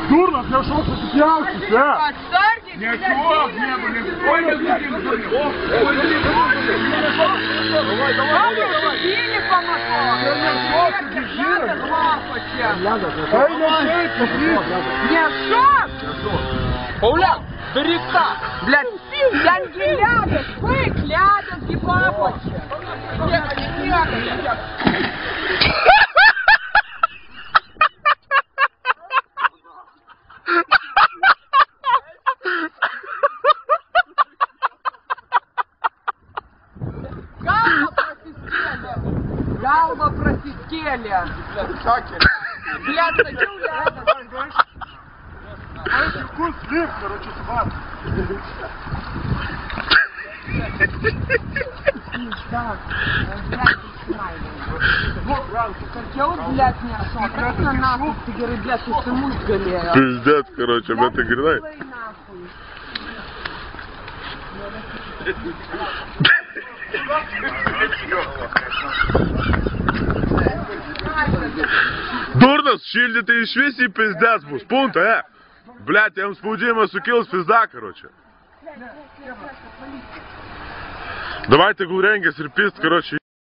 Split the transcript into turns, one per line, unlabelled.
Дурно, я шел сопьялся, да?
Отстарьтесь, блядь, Сидели по мотору. Не шо?
Пауляк, бери так!
Блядь, янги ляда, вы ляда, гибапочек. Галва просистели. Блядь, такие ляда.
Вкус слив, короче, собак.
Хотел, блядь, не шо. Просто нахуй, ты говоришь, блядь, ты всему сгалею.
Пиздец, короче, об этой гряной. Дурно, шильдите и швеси пиздец, бус, пункт, Блядь, я им спудимо сукилась пизда, короче. Давайте гуренга, серпист, короче.